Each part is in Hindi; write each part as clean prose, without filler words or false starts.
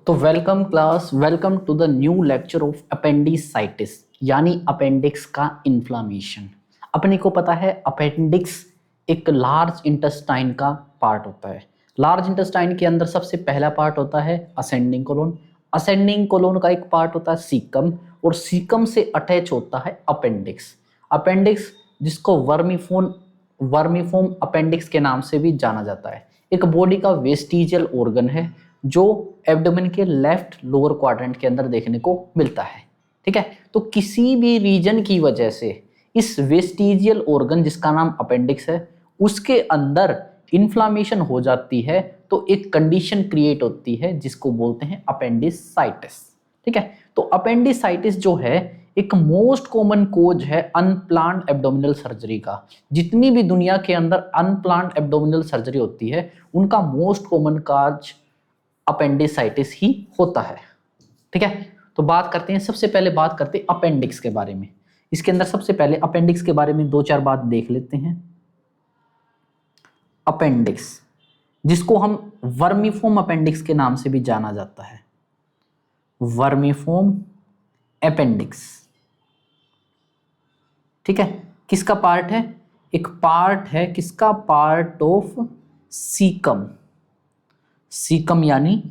तो welcome class, welcome to the new lecture of appendicitis यानी अपेंडिक्स का इन्फ्लामेशन। अपने को पता है अपेंडिक्स एक लार्ज इंटेस्टाइन का पार्ट होता है। लार्ज इंटेस्टाइन के अंदर सबसे पहला पार्ट होता है असेंडिंग कोलोन। असेंडिंग कोलोन का एक पार्ट होता है सीकम और सीकम से अटैच होता है अपेंडिक्स। अपेंडिक्स जिसको वर्मीफोम अपेंडिक्स के नाम से भी जाना जाता है, एक बॉडी का वेस्टिजियल ऑर्गन है जो एब्डोमेन के लेफ्ट लोअर क्वाड्रेंट के अंदर देखने को मिलता है। ठीक है, तो किसी भी रीजन की वजह से इस वेस्टिजियल ऑर्गन जिसका नाम अपेंडिक्स है उसके अंदर इन्फ्लामेशन हो जाती है तो एक कंडीशन क्रिएट होती है जिसको बोलते हैं अपेंडिसाइटिस। ठीक है, तो अपेंडिसाइटिस जो है एक मोस्ट कॉमन कोज है अनप्लान्ड एब्डोमिनल सर्जरी का। जितनी भी दुनिया के अंदर अनप्लान्ड एब्डोमिनल सर्जरी होती है उनका मोस्ट कॉमन काज अपेंडिसाइटिस ही होता है। ठीक है, तो बात करते हैं, सबसे पहले बात करते हैं अपेंडिक्स के बारे में। इसके अंदर सबसे पहले अपेंडिक्स के बारे में दो चार बात देख लेते हैं। अपेंडिक्स जिसको हम वर्मीफोम अपेंडिक्स के नाम से भी जाना जाता है, वर्मीफोम अपेंडिक्स। ठीक है, किसका पार्ट है? एक पार्ट है किसका? Part of caecum. सीकम यानी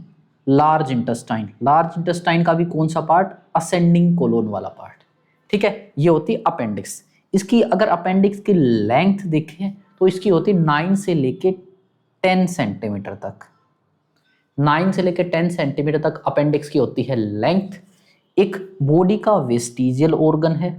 लार्ज इंटेस्टाइन। लार्ज इंटेस्टाइन का भी कौन सा पार्ट? असेंडिंग कोलोन वाला पार्ट। ठीक है, ये होती है अपेंडिक्स। इसकी अगर अपेंडिक्स की लेंथ देखें तो इसकी होती है 9 से लेके 10 सेंटीमीटर तक। 9 से लेके 10 सेंटीमीटर तक अपेंडिक्स की होती है लेंथ। एक बॉडी का वेस्टिजियल ऑर्गन है।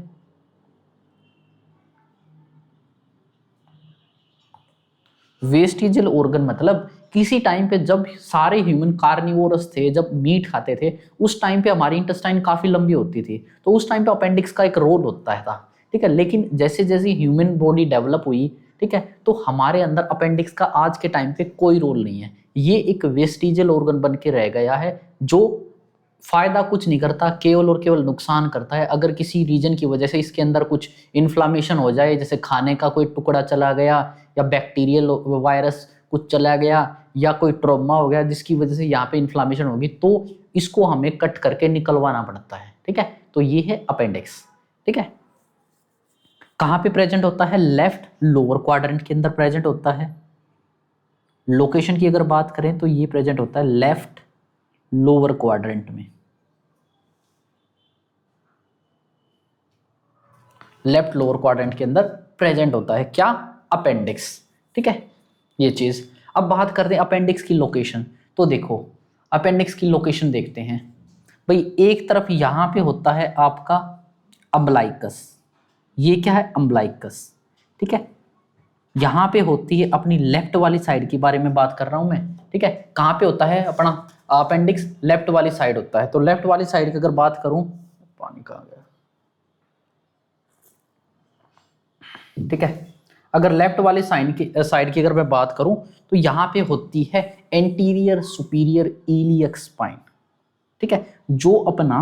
वेस्टिजियल ऑर्गन मतलब किसी टाइम पे जब सारे ह्यूमन कार्निवोरस थे, जब मीट खाते थे, उस टाइम पे हमारी इंटेस्टाइन काफी लंबी होती थी, तो उस टाइम पे अपेंडिक्स का एक रोल होता था। ठीक है, लेकिन जैसे जैसे ह्यूमन बॉडी डेवलप हुई, ठीक है, तो हमारे अंदर अपेंडिक्स का आज के टाइम पे कोई रोल नहीं है। ये एक वेस्टिजियल ऑर्गन बन के रह गया है जो फायदा कुछ नहीं करता, केवल और केवल नुकसान करता है। अगर किसी रीजन की वजह से इसके अंदर कुछ इन्फ्लामेशन हो जाए, जैसे खाने का कोई टुकड़ा चला गया या बैक्टीरियल वायरस कुछ चला गया या कोई ट्रॉमा हो गया जिसकी वजह से यहाँ पे इन्फ्लामेशन होगी, तो इसको हमें कट करके निकलवाना पड़ता है। ठीक है, तो ये है अपेंडिक्स। ठीक है, कहाँ पे प्रेजेंट होता है? लेफ्ट लोअर क्वाड्रेंट के अंदर प्रेजेंट होता है। लोकेशन की अगर बात करें तो ये प्रेजेंट होता है लेफ्ट लोअर क्वाड्रेंट में। लेफ्ट लोअर क्वाड्रेंट के अंदर प्रेजेंट होता है क्या? अपेंडिक्स। ठीक है, ये चीज। अब बात करते हैं अपेंडिक्स की लोकेशन। तो देखो अपेंडिक्स की लोकेशन देखते हैं भाई। एक तरफ यहां पे होता है आपका अम्बलाइकस। ये क्या है? अम्बलाइकस। ठीक है, यहां पे होती है अपनी लेफ्ट वाली साइड की बारे में बात कर रहा हूं मैं। ठीक है, कहां पे होता है अपना अपेंडिक्स? लेफ्ट वाली साइड होता है। तो लेफ्ट वाली साइड की अगर बात करूं, पानी कहां गया? ठीक है, अगर लेफ्ट वाले साइड की अगर मैं बात करूं तो यहां पे होती है एंटीरियर सुपीरियर इलियक स्पाइन। ठीक है, जो अपना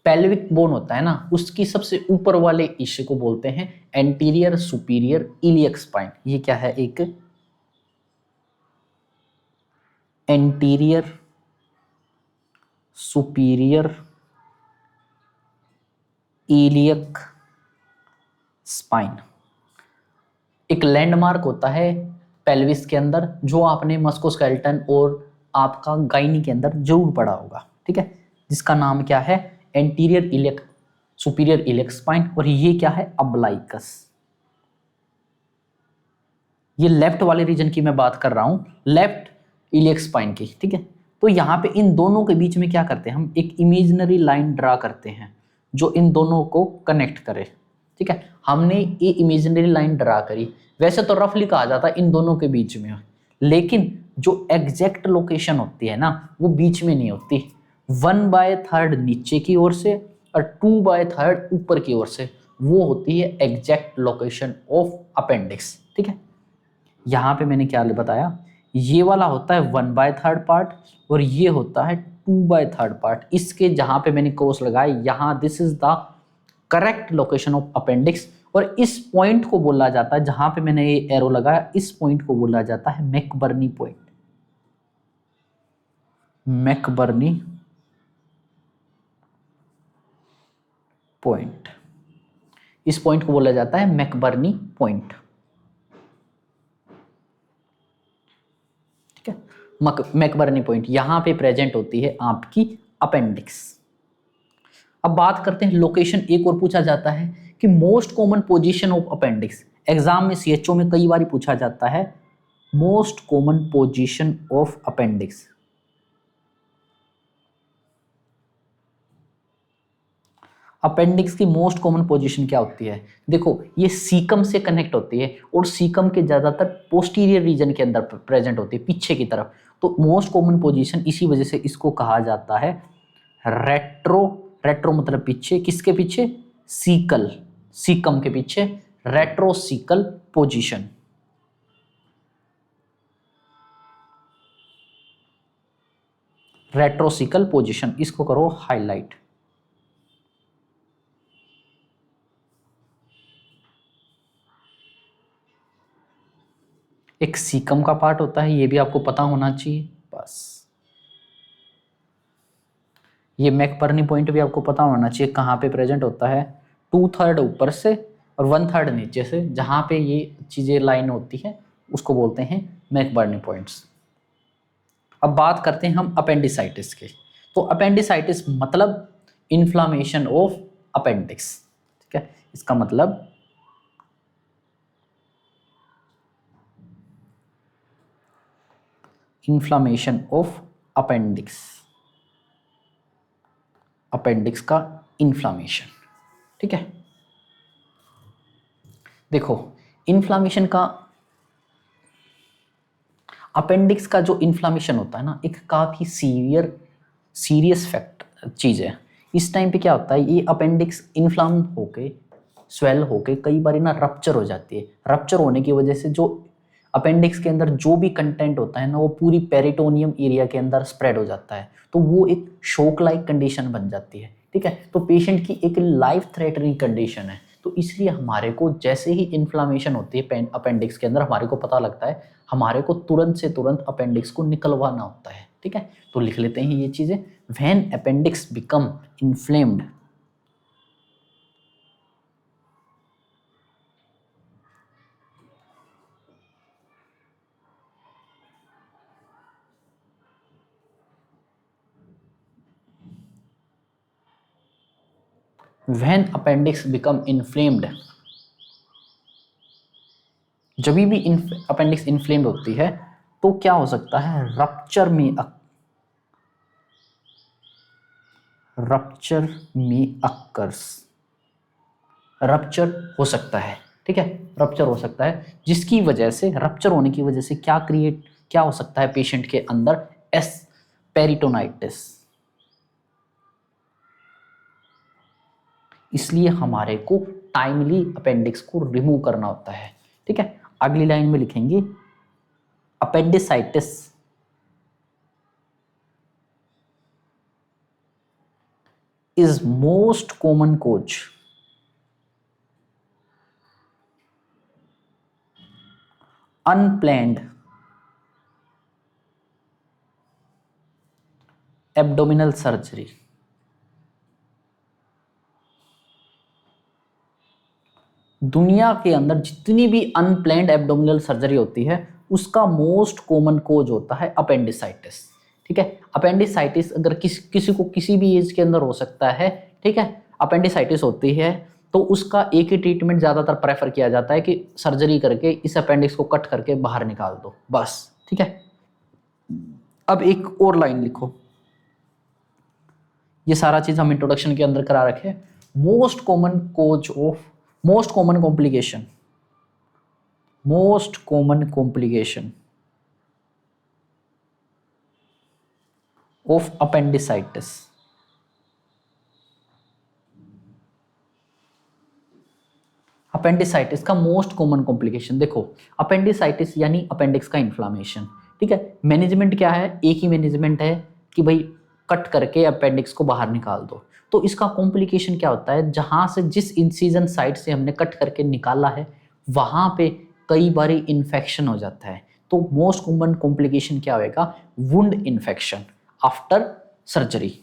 पेल्विक बोन होता है ना, उसकी सबसे ऊपर वाले हिस्से को बोलते हैं एंटीरियर सुपीरियर इलियक स्पाइन। ये क्या है? एक एंटीरियर सुपीरियर इलियक स्पाइन एक लैंडमार्क होता है पेल्विस के अंदर, जो आपने मस्कुलोस्केलेटन और आपका गाइनी के अंदर जरूर पढ़ा होगा। ठीक है, जिसका नाम क्या है? Anterior iliac superior iliac spine. और ये क्या है? अम्बलाइकस। ये लेफ्ट वाले रीजन की मैं बात कर रहा हूं, लेफ्ट इलियक स्पाइन की। ठीक है, तो यहां पे इन दोनों के बीच में क्या करते हैं? हम एक इमेजिनरी लाइन ड्रा करते हैं जो इन दोनों को कनेक्ट करे। ठीक है, हमने ये इमेजिनरी लाइन ड्रा करी। वैसे तो रफली कहा जाता है इन दोनों के बीच में, लेकिन जो एग्जैक्ट लोकेशन होती है ना, वो बीच में नहीं होती। 1/3 नीचे की ओर से और 2/3 ऊपर की ओर से, वो होती है एग्जैक्ट लोकेशन ऑफ अपेंडिक्स। ठीक है, यहां पे मैंने क्या बताया? ये वाला होता है 1/3 पार्ट और ये होता है 2/3 पार्ट। इसके जहां पे मैंने क्रॉस लगाया, यहां this is the correct location of appendix. और इस पॉइंट को बोला जाता है, जहां पे मैंने ये एरो लगाया, इस पॉइंट को बोला जाता है मैकबर्नी पॉइंट। मैकबर्नी पॉइंट, इस पॉइंट को बोला जाता है मैकबर्नी पॉइंट। ठीक है, मैकबर्नी पॉइंट यहां पे प्रेजेंट होती है आपकी अपेंडिक्स। अब बात करते हैं लोकेशन। एक और पूछा जाता है कि most common position of appendix. Exam में सीएचओ में कई बार पूछा जाता है most common position of appendix. Appendix की मोस्ट कॉमन पोजीशन क्या होती है? देखो, ये सीकम से कनेक्ट होती है और सीकम के ज्यादातर पोस्टीरियर रीजन के अंदर प्रेजेंट होती है, पीछे की तरफ। तो मोस्ट कॉमन पोजीशन, इसी वजह से इसको कहा जाता है रेट्रो। रेट्रो मतलब पीछे, किसके पीछे? सीकल, सीकम के पीछे, रेट्रोसीकल पोजीशन। रेट्रोसीकल पोजीशन, इसको करो हाईलाइट। एक सीकम का पार्ट होता है, ये भी आपको पता होना चाहिए बस। ये मैकबर्नी पॉइंट भी आपको पता होना चाहिए कहाँ पे प्रेजेंट होता है। 2/3 ऊपर से और 1/3 नीचे से, जहाँ पे ये चीज़ें लाइन होती है उसको बोलते हैं मैकबर्नी पॉइंट्स। अब बात करते हैं हम अपेंडिसाइटिस के। तो अपेंडिसाइटिस मतलब इन्फ्लामेशन ऑफ अपेंडिक्स। ठीक है, इसका मतलब इन्फ्लामेशन ऑफ अपेंडिक्स, अपेंडिक्स का इन्फ्लामेशन। ठीक है, देखो इन्फ्लामेशन का, अपेंडिक्स का जो इन्फ्लामेशन होता है ना, एक काफ़ी सीरियस फैक्ट चीज़ है। इस टाइम पे क्या होता है, ये अपेंडिक्स इन्फ्लाम होके, स्वेल होके कई बार ना रप्चर हो जाती है। रप्चर होने की वजह से जो अपेंडिक्स के अंदर जो भी कंटेंट होता है ना, वो पूरी पेरिटोनियम एरिया के अंदर स्प्रेड हो जाता है। तो वो एक शॉक लाइक कंडीशन बन जाती है। ठीक है, तो पेशेंट की एक लाइफ थ्रेटनिंग कंडीशन है। तो इसलिए हमारे को जैसे ही इन्फ्लामेशन होती है अपेंडिक्स के अंदर, हमारे को पता लगता है हमारे को तुरंत से तुरंत अपेंडिक्स को निकलवाना होता है। ठीक है, तो लिख लेते हैं ये चीज़ें। When appendix become inflamed, when appendix become inflamed, जब भी अपेंडिक्स इन्फ्लेम्ड होती है तो क्या हो सकता है, रप्चर में अक्कर्स, रप्चर हो सकता है। ठीक है, रप्चर हो सकता है, जिसकी वजह से, रप्चर होने की वजह से क्या हो सकता है पेशेंट के अंदर, पेरिटोनाइटिस। इसलिए हमारे को टाइमली अपेंडिक्स को रिमूव करना होता है। ठीक है, अगली लाइन में लिखेंगे appendicitis is most common cause unplanned abdominal surgery. दुनिया के अंदर जितनी भी अनप्लैन्ड एब्डोमिनल सर्जरी होती है, उसका मोस्ट कॉमन कोज होता है अपेंडिसाइटिस। ठीक है, अपेंडिसाइटिस अगर किसी को किसी भी एज के अंदर हो सकता है। ठीक है, अपेंडिसाइटिस होती है तो उसका एक ही ट्रीटमेंट ज़्यादातर प्रेफर किया जाता है कि सर्जरी करके इस अपेंडिक्स को कट करके बाहर निकाल दो बस। ठीक है, अब एक और लाइन लिखो, ये सारा चीज़ हम इंट्रोडक्शन के अंदर करा रखे। Most common cause of, most common complication, most common complication of appendicitis. Appendicitis का मोस्ट कॉमन कॉम्प्लिकेशन, देखो अपेंडिसाइटिस यानी अपेंडिक्स का इन्फ्लामेशन। ठीक है, मैनेजमेंट क्या है, एक ही मैनेजमेंट है कि भाई कट करके अपेंडिक्स को बाहर निकाल दो। तो इसका कॉम्प्लिकेशन क्या होता है, जहां से जिस इंसिजन साइट से हमने कट करके निकाला है वहां पे कई बार इन्फेक्शन हो जाता है। तो मोस्ट कॉमन कॉम्प्लिकेशन क्या होगा, wound infection. After surgery.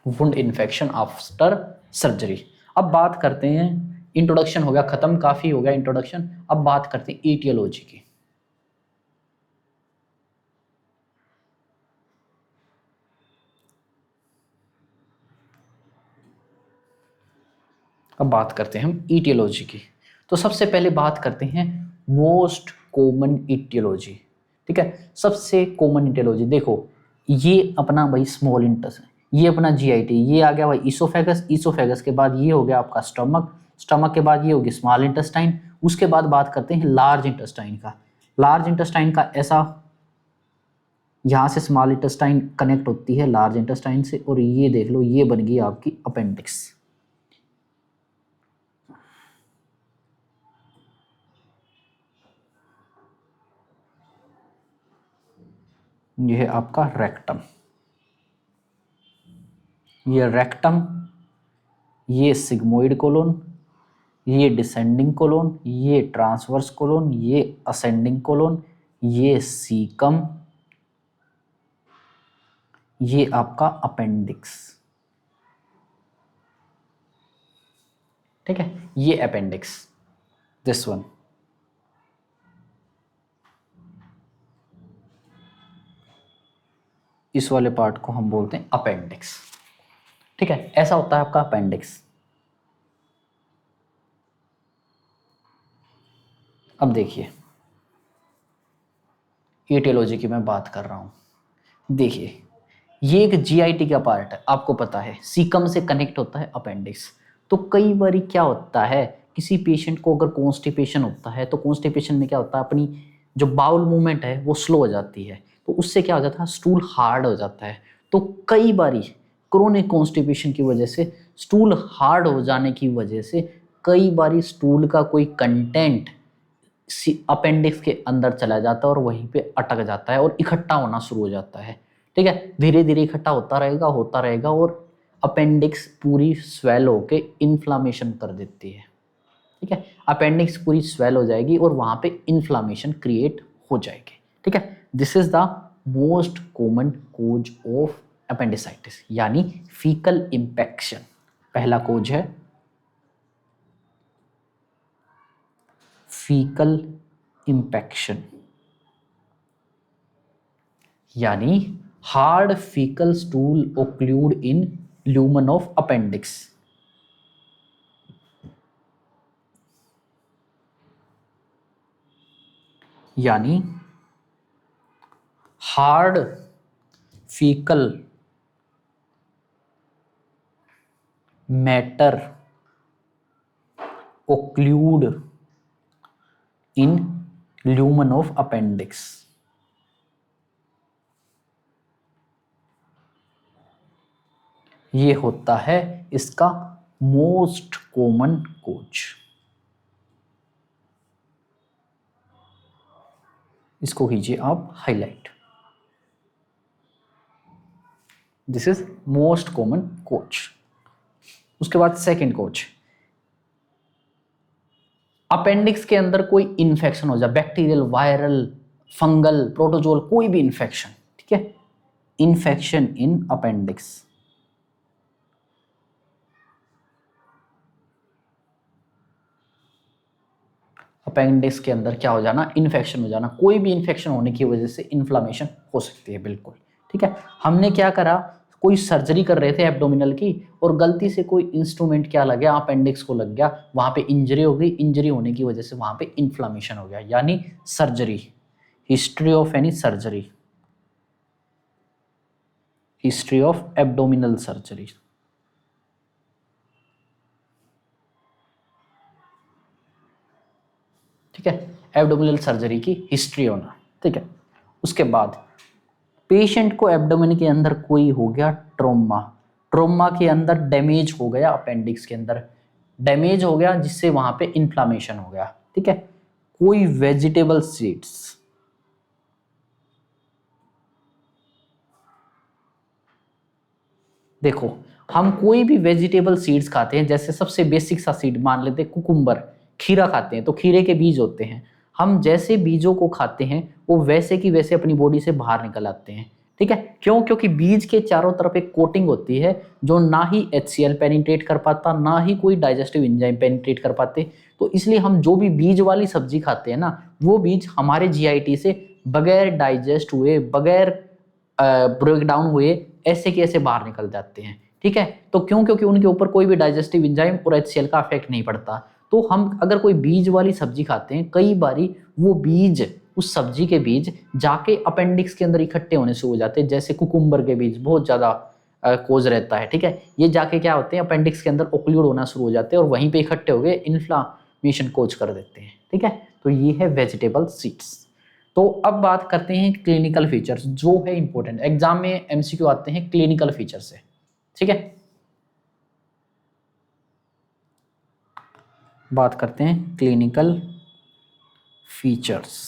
Wound infection after surgery. अब बात करते हैं, इंट्रोडक्शन हो गया खत्म, काफी हो गया इंट्रोडक्शन, अब बात करते हैं ईटियोलॉजी की। अब बात करते हैं हम ईटियोलॉजी की। तो सबसे पहले बात करते हैं मोस्ट कॉमन ईटियोलॉजी। ठीक है, सबसे कॉमन ईटियोलॉजी देखो, ये अपना भाई स्मॉल इंटेस्टाइन, ये अपना जीआईटी, ये आ गया भाई ईसोफेगस, ईसोफेगस के बाद ये हो गया आपका स्टमक, स्टमक के बाद ये होगी स्मॉल इंटेस्टाइन। उसके बाद बात करते हैं लार्ज इंटेस्टाइन का। लार्ज इंटेस्टाइन का ऐसा, यहाँ से स्मॉल इंटेस्टाइन कनेक्ट होती है लार्ज इंटेस्टाइन से, और ये देख लो ये बन गई आपकी अपेंडिक्स। ये है आपका रेक्टम, ये रेक्टम, ये सिग्मोइड कोलोन, ये डिसेंडिंग कोलोन, ये ट्रांसवर्स कोलोन, ये असेंडिंग कोलोन, ये सीकम, ये आपका अपेंडिक्स। ठीक है, ये अपेंडिक्स, दिस वन। इस वाले पार्ट को हम बोलते हैं अपेंडिक्स। ठीक है, ऐसा होता है आपका अपेंडिक्स। अब देखिए, ईटियोलॉजी की मैं बात कर रहा हूं। देखिए, ये एक जीआईटी का पार्ट है, आपको पता है सीकम से कनेक्ट होता है अपेंडिक्स। तो कई बार क्या होता है, किसी पेशेंट को अगर कॉन्स्टिपेशन होता है, तो कॉन्स्टिपेशन में क्या होता है, अपनी जो बाउल मूवमेंट है वो स्लो हो जाती है, तो उससे क्या हो जाता है, स्टूल हार्ड हो जाता है। तो कई बारी क्रोनिक कॉन्स्टिपेशन की वजह से, स्टूल हार्ड हो जाने की वजह से, कई बारी स्टूल का कोई कंटेंट अपेंडिक्स के अंदर चला जाता है और वहीं पे अटक जाता है और इकट्ठा होना शुरू हो जाता है। ठीक है, धीरे धीरे इकट्ठा होता रहेगा और अपेंडिक्स पूरी स्वेल होके इन्फ्लामेशन कर देती है। ठीक है, अपेंडिक्स पूरी स्वेल हो जाएगी और वहां पे इन्फ्लामेशन क्रिएट हो जाएगी। ठीक है, this is the most common cause of appendicitis, यानी फीकल इंफेक्शन। पहला कोज है फीकल इंफेक्शन, यानी hard faecal stool occlude in lumen of appendix. यानी hard faecal matter occlude in lumen of appendix. ये होता है इसका मोस्ट कॉमन कोज। इसको कीजिए आप highlight, this is most common cause. उसके बाद सेकंड कोज, अपेंडिक्स के अंदर कोई इंफेक्शन हो जाए, बैक्टीरियल, वायरल, फंगल, प्रोटोजोल, कोई भी इंफेक्शन। ठीक है, इंफेक्शन इन अपेंडिक्स। अपेंडिक्स के अंदर क्या हो जाना, इन्फेक्शन हो जाना। कोई भी इन्फेक्शन होने की वजह से इन्फ्लामेशन हो सकती है, बिल्कुल। ठीक है, हमने क्या करा, कोई सर्जरी कर रहे थे एब्डोमिनल की, और गलती से कोई इंस्ट्रूमेंट क्या लग गया, अपेंडिक्स को लग गया, वहां पे इंजरी हो गई, इंजरी होने की वजह से वहां पे इन्फ्लामेशन हो गया, यानी surgery. History of any surgery, history of abdominal surgery. ठीक है, एब्डोमिनल सर्जरी की हिस्ट्री होना। ठीक है, उसके बाद पेशेंट को एब्डोमेन के अंदर कोई हो गया ट्रोमा, ट्रोमा के अंदर डैमेज हो गया, अपेंडिक्स के अंदर डैमेज हो गया, जिससे वहां पे इन्फ्लामेशन हो गया। ठीक है, कोई वेजिटेबल सीड्स, देखो, हम कोई भी वेजिटेबल सीड्स खाते हैं, जैसे सबसे बेसिक सा सीड मान लेते हैं कुकुम्बर, खीरा खाते हैं तो खीरे के बीज होते हैं। हम जैसे बीजों को खाते हैं वो वैसे की वैसे अपनी बॉडी से बाहर निकल आते हैं। ठीक है, क्यों? क्योंकि बीज के चारों तरफ एक कोटिंग होती है जो ना ही HCl पेनिट्रेट कर पाता, ना ही कोई डाइजेस्टिव एंजाइम पेनिट्रेट कर पाते। तो इसलिए हम जो भी बीज वाली सब्जी खाते हैं ना, वो बीज हमारे GIT से बगैर डाइजेस्ट हुए, बगैर ब्रेक डाउन हुए ऐसे के ऐसे बाहर निकल जाते हैं। ठीक है, तो क्यों? क्योंकि उनके ऊपर कोई भी डाइजेस्टिव एंजाइम और HCl का इफेक्ट नहीं पड़ता। तो हम अगर कोई बीज वाली सब्जी खाते हैं, कई बारी वो बीज, उस सब्जी के बीज जाके अपेंडिक्स के अंदर इकट्ठे होने शुरू हो जाते हैं। जैसे कुकुम्बर के बीज बहुत ज़्यादा कोज रहता है। ठीक है, ये जाके क्या होते हैं, अपेंडिक्स के अंदर ओक्लूड होना शुरू हो जाते हैं और वहीं पे इकट्ठे हो गए इन्फ्लामेशन कोज कर देते हैं। ठीक है, तो ये है वेजिटेबल सीड्स। तो अब बात करते हैं क्लिनिकल फीचर्स, जो है इंपॉर्टेंट, एग्जाम में MCQ आते हैं क्लिनिकल फीचर से। ठीक है, बात करते हैं क्लिनिकल फीचर्स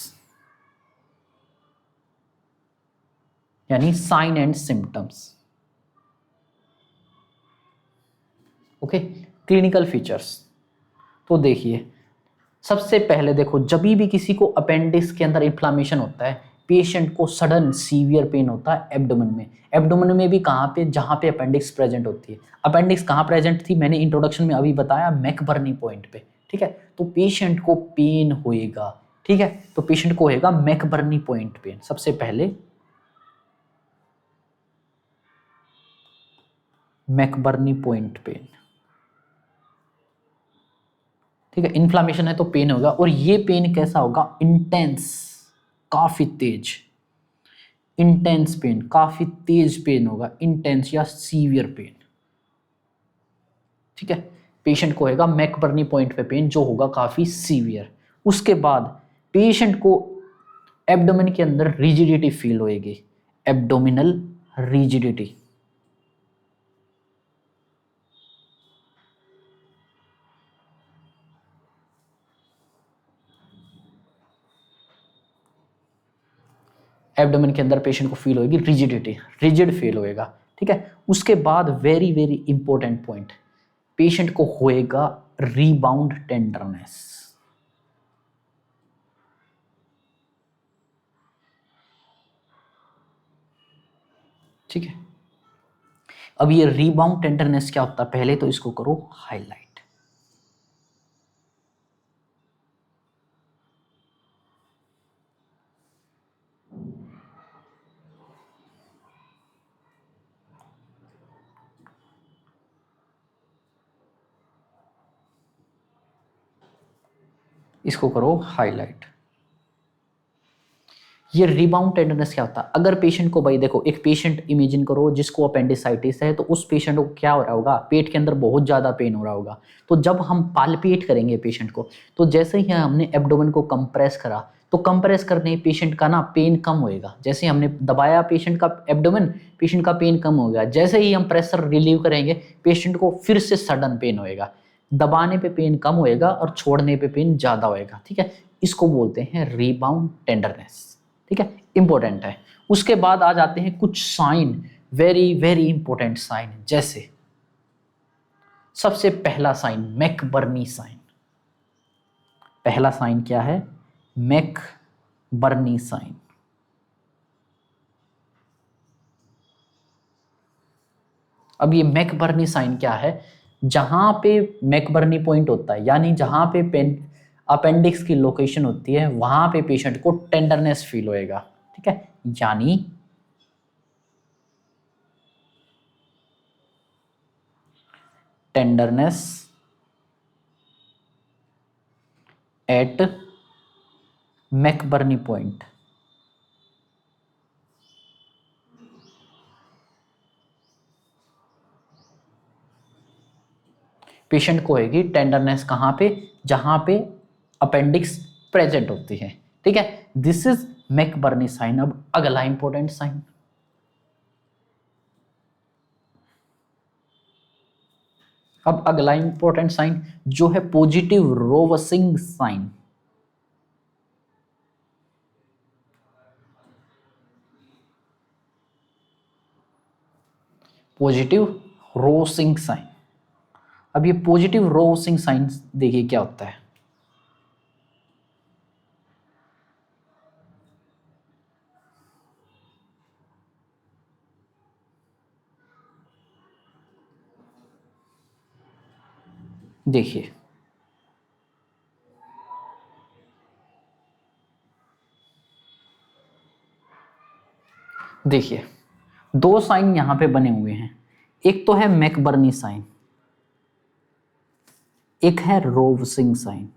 यानी sign and symptoms. Okay, clinical features. तो देखिए, सबसे पहले देखो, जब भी किसी को अपेंडिक्स के अंदर इन्फ्लामेशन होता है, पेशेंट को सडन सीवियर पेन होता है एब्डोमेन में। एब्डोमेन में भी कहाँ पे? जहाँ पे अपेंडिक्स प्रेजेंट होती है। अपेंडिक्स कहाँ प्रेजेंट थी? मैंने इंट्रोडक्शन में अभी बताया, मैकबर्नी पॉइंट पे। ठीक है, तो पेशेंट को पेन होएगा। ठीक है, तो पेशेंट को होएगा मैकबर्नी पॉइंट पेन सबसे पहले, मैकबर्नी पॉइंट पेन। ठीक है, इन्फ्लामेशन है तो पेन होगा, और ये पेन कैसा होगा? इंटेंस, काफी तेज, इंटेंस पेन, काफी तेज पेन होगा, इंटेंस या सीवियर पेन। ठीक है, पेशेंट को होगा मैकबर्नी पॉइंट पे पेन जो होगा काफी सीवियर। उसके बाद पेशेंट को एब्डोमेन के अंदर रिजिडिटी फील होएगी, एब्डोमिनल रिजिडिटी। एब्डोमेन के अंदर पेशेंट को फील होगी रिजिडिटी, रिजिड फील होएगा। ठीक है, उसके बाद very very important point, patient को होएगा रीबाउंड टेंडरनेस। ठीक है, अब ये रीबाउंड टेंडरनेस क्या होता है, पहले तो इसको करो हाईलाइट। इसको करो हाईलाइट। ये रिबाउंड टेंडरनेस क्या होता है? अगर पेशेंट को, भाई देखो, एक पेशेंट इमेजिन करो जिसको अपेंडिसाइटिस है, तो उस पेशेंट को क्या हो रहा होगा? पेट के अंदर बहुत ज़्यादा पेन हो रहा होगा। तो जब हम पाल्पिएट करेंगे पेशेंट को, तो जैसे ही हमने एब्डोमेन को कंप्रेस करा, तो कंप्रेस करने पेशेंट का ना पेन कम होएगा। जैसे हमने दबाया पेशेंट का एब्डोमेन, पेशेंट का पेन कम हो गया। जैसे ही हम प्रेशर रिलीव करेंगे, पेशेंट को फिर से सडन पेन होएगा। दबाने पे पेन कम होएगा और छोड़ने पे पेन ज़्यादा होएगा। ठीक है, इसको बोलते हैं रीबाउंड टेंडरनेस। ठीक है, इंपॉर्टेंट है। उसके बाद आ जाते हैं कुछ sign, very very important sign. जैसे सबसे पहला साइन मैकबर्नी साइन। पहला साइन क्या है? McBurney sign. अब ये मैकबर्नी साइन क्या है? जहां पे मैकबर्नी पॉइंट होता है, यानी जहां पे पेन अपेंडिक्स की लोकेशन होती है, वहां पे पेशेंट को टेंडरनेस फील होएगा। ठीक है, यानी tenderness at McBurney point. Patient को होगी टेंडरनेस कहां पे? जहां पे अपेंडिक्स प्रेजेंट होती है। ठीक है, दिस इज मैकबर्नी साइन। अब अगला इंपॉर्टेंट साइन, अब अगला इंपॉर्टेंट साइन जो है positive Rovsing sign. Positive Rovsing sign. अब ये पॉजिटिव रोसिंग साइन देखिए क्या होता है। देखिए देखिए दो साइन यहां पे बने हुए हैं, एक तो है मैकबर्नी साइन, एक है रोवसिंग साइन।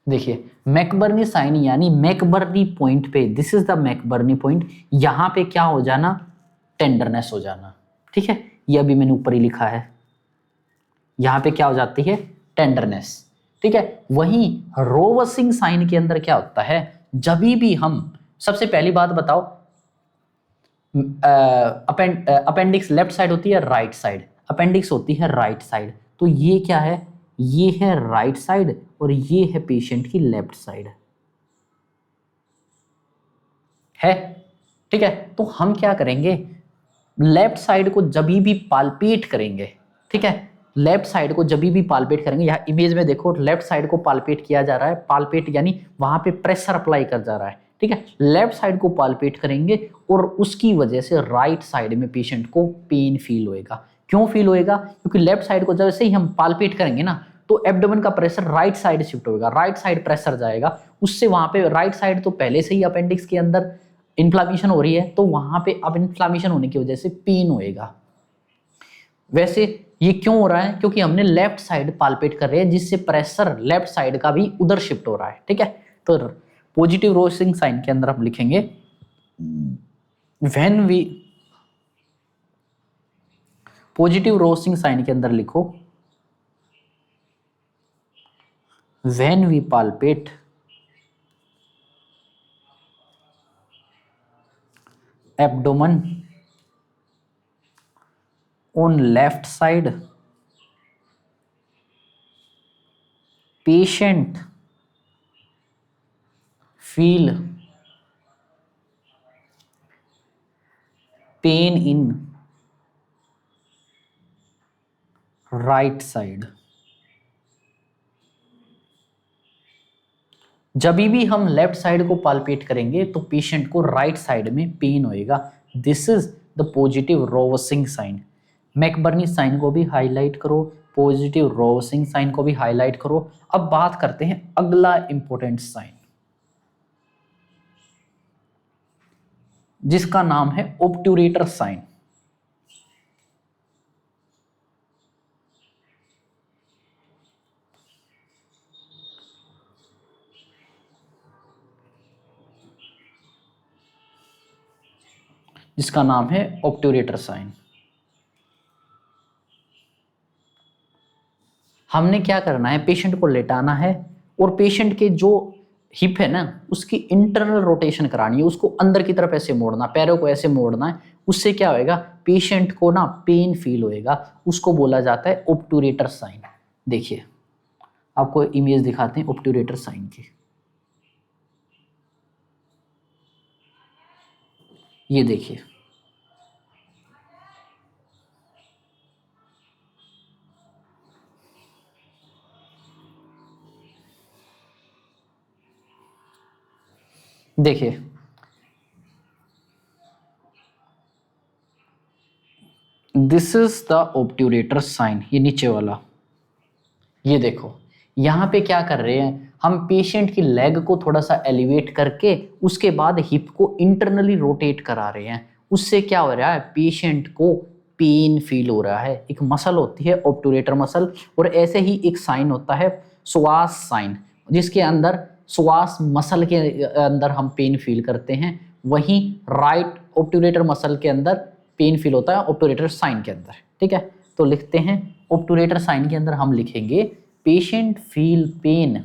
देखिए मैकबर्नी साइन यानी मैकबर्नी पॉइंट पे, this is the McBurney point, यहां पे क्या हो जाना, टेंडरनेस हो जाना। ठीक है, ये अभी मैंने ऊपर ही लिखा है, यहां पे क्या हो जाती है, टेंडरनेस। ठीक है, वहीं रोवसिंग साइन के अंदर क्या होता है, जब भी हम, सबसे पहली बात बताओ, अपेंडिक्स लेफ्ट साइड होती है राइट साइड, अपेंडिक्स होती है राइट साइड, तो ये क्या है, ये है राइट साइड और ये है पेशेंट की लेफ्ट साइड है। ठीक है, तो हम क्या करेंगे, लेफ्ट साइड को जब भी पाल्पेट करेंगे, ठीक है, लेफ्ट साइड को जब भी पाल्पेट करेंगे, यहाँ इमेज में देखो लेफ्ट साइड को पाल्पेट किया जा रहा है, पाल्पेट यानी वहां पे प्रेशर अप्लाई कर जा रहा है। ठीक है, लेफ्ट साइड को पाल्पेट करेंगे और उसकी वजह से राइट साइड में पेशेंट को पेन फील होएगा। क्यों फील होएगा, क्योंकि लेफ्ट साइड को जैसे ही हम पाल्पेट करेंगे ना, तो एब्डोमेन का प्रेशर राइट साइड शिफ्ट होगा, राइट साइड प्रेशर जाएगा, उससे वहां पे राइट साइड तो पहले से ही अपेंडिक्स के अंदर इन्फ्लामेशन हो रही है, तो वहां पे अब इन्फ्लामेशन होने की वजह से पेन होएगा। वैसे ये क्यों हो रहा है, क्योंकि हमने लेफ्ट साइड पाल्पेट कर रहे हैं, जिससे प्रेशर लेफ्ट साइड का भी उधर शिफ्ट हो रहा है। ठीक है, तो पॉजिटिव रोसिंग साइन के अंदर हम लिखेंगे, when we, positive Rovsing sign के अंदर लिखो, when we palpate abdomen on left side, patient feel pain in right side। जब भी हम लेफ्ट साइड को पाल्पेट करेंगे तो पेशेंट को राइट साइड में पेन होएगा। This is the positive Rovsing sign. McBurney sign को भी हाईलाइट करो, पॉजिटिव रोवसिंग साइन को भी हाईलाइट करो। अब बात करते हैं अगला इंपॉर्टेंट साइन, जिसका नाम है ऑब्ट्यूरेटर साइन। जिसका नाम है ऑब्ट्यूरेटर साइन। हमने क्या करना है, पेशेंट को लेटाना है और पेशेंट के जो हिप है ना, उसकी इंटरनल रोटेशन करानी है, उसको अंदर की तरफ ऐसे मोड़ना, पैरों को ऐसे मोड़ना है। उससे क्या होएगा, पेशेंट को ना पेन फील होएगा, उसको बोला जाता है ऑब्ट्यूरेटर साइन। देखिए आपको इमेज दिखाते हैं ऑब्ट्यूरेटर साइन की, ये देखिए, देखिए this is the obturator sign, ये नीचे वाला, ये देखो यहाँ पे क्या कर रहे हैं हम, पेशेंट की लेग को थोड़ा सा एलिवेट करके उसके बाद हिप को इंटरनली रोटेट करा रहे हैं। उससे क्या हो रहा है, पेशेंट को पेन फील हो रहा है। एक मसल होती है ऑब्टूरेटर मसल, और ऐसे ही एक साइन होता है श्वास साइन, जिसके अंदर श्वास मसल के अंदर हम पेन फील करते हैं। वहीं राइट ऑब्टूरेटर मसल के अंदर पेन फील होता है ऑब्टूरेटर साइन के अंदर। ठीक है, तो लिखते हैं ऑब्टूरेटर साइन के अंदर हम लिखेंगे patient feel pain.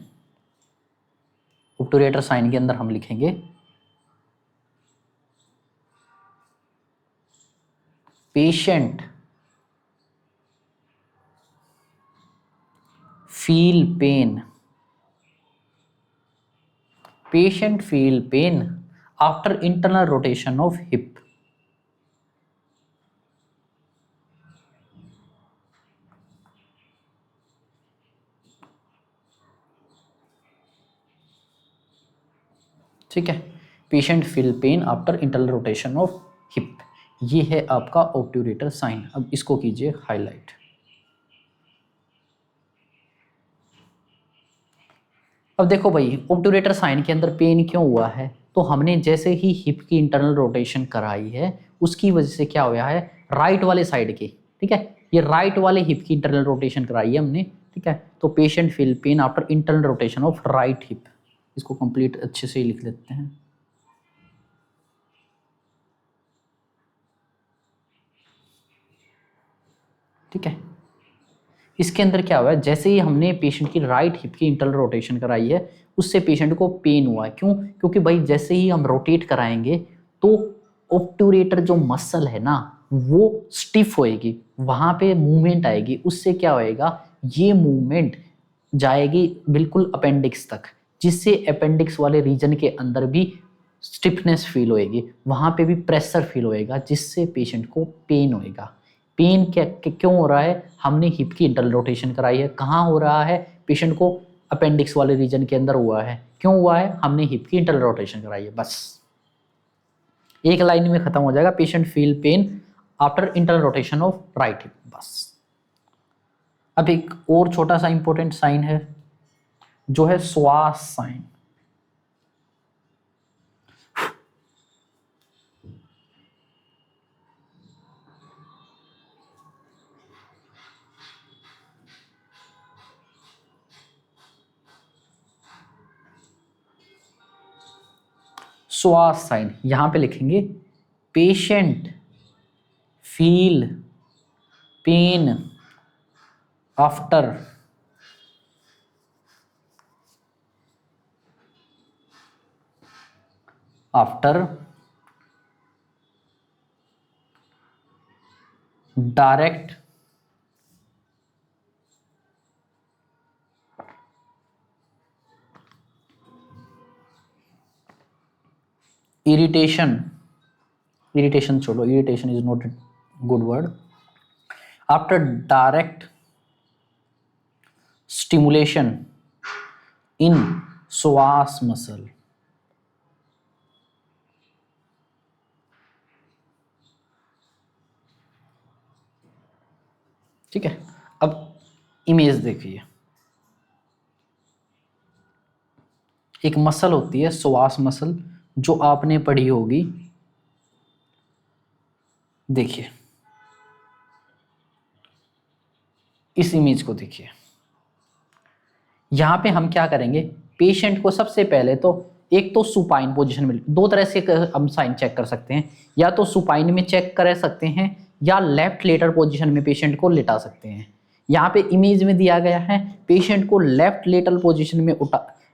Obturator sign के अंदर हम लिखेंगे patient feel pain, patient feel pain after internal rotation of hip. ठीक है। Patient feel pain after internal rotation of hip, ये है आपका ऑब्ट्यूरेटर साइन। अब इसको कीजिए हाईलाइट। अब देखो भाई, ऑब्ट्यूरेटर साइन के अंदर पेन क्यों हुआ है, तो हमने जैसे ही हिप की इंटरनल रोटेशन कराई है उसकी वजह से क्या हुआ है, राइट वाले साइड की, ठीक है, ये राइट वाले हिप की इंटरनल रोटेशन कराई है हमने, ठीक है। तो patient feel pain after internal rotation of right hip, इसको कंप्लीट अच्छे से ही लिख लेते हैं। ठीक है, इसके अंदर क्या हुआ है, जैसे ही हमने पेशेंट की राइट हिप की इंटरनल रोटेशन कराई है उससे पेशेंट को पेन हुआ है। क्यों? क्योंकि भाई जैसे ही हम रोटेट कराएंगे तो ऑब्ट्यूरेटर जो मसल है ना वो स्टिफ होएगी, वहां पे मूवमेंट आएगी, उससे क्या होएगा, ये मूवमेंट जाएगी बिल्कुल अपेंडिक्स तक, जिससे अपेंडिक्स वाले रीजन के अंदर भी स्टिफनेस फील होएगी, वहां पे भी प्रेशर फील होएगा, जिससे पेशेंट को पेन होएगा। पेन क्यों हो रहा है, हमने हिप की इंटरनल रोटेशन कराई है, कहाँ हो रहा है, पेशेंट को अपेंडिक्स वाले रीजन के अंदर हुआ है। क्यों हुआ है, हमने हिप की इंटरनल रोटेशन कराई है। बस एक लाइन में खत्म हो जाएगा, patient feel pain after internal rotation of right hip. बस अब एक और छोटा सा इंपॉर्टेंट साइन है जो है श्वास साइन। श्वास साइन यहां पे लिखेंगे, patient feel pain after direct irritation छोड़ो, irritation is not good word, after direct stimulation in psoas muscle. ठीक है, अब इमेज देखिए, एक मसल होती है श्वास मसल जो आपने पढ़ी होगी, देखिए इस इमेज को देखिए, यहां पे हम क्या करेंगे, पेशेंट को सबसे पहले तो एक तो सुपाइन पोजीशन में, दो तरह से हम साइन चेक कर सकते हैं, या तो सुपाइन में चेक कर सकते हैं या लेफ्ट लेटर पोजीशन में पेशेंट को लिटा सकते हैं। यहाँ पे इमेज में दिया गया है पेशेंट को लेफ्ट लेटर पोजीशन में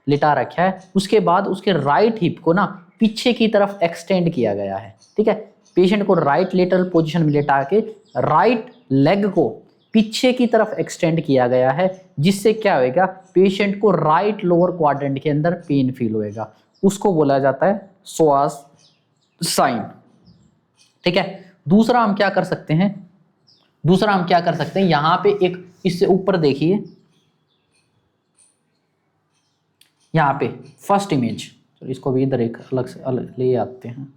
लिटा रखा है, उसके बाद उसके राइट हिप को ना पीछे की तरफ एक्सटेंड किया गया है। ठीक है, पेशेंट को राइट लेटरल पोजीशन में लिटा के राइट लेग को पीछे की तरफ एक्सटेंड किया गया है, जिससे क्या होएगा, पेशेंट को राइट लोअर क्वाड्रेंट के अंदर पेन फील होएगा, उसको बोला जाता है श्वास साइन। ठीक है, दूसरा हम क्या कर सकते हैं, यहां पे एक इससे ऊपर देखिए, यहां पे फर्स्ट इमेज, तो इसको भी इधर एक अलग से ले आते हैं।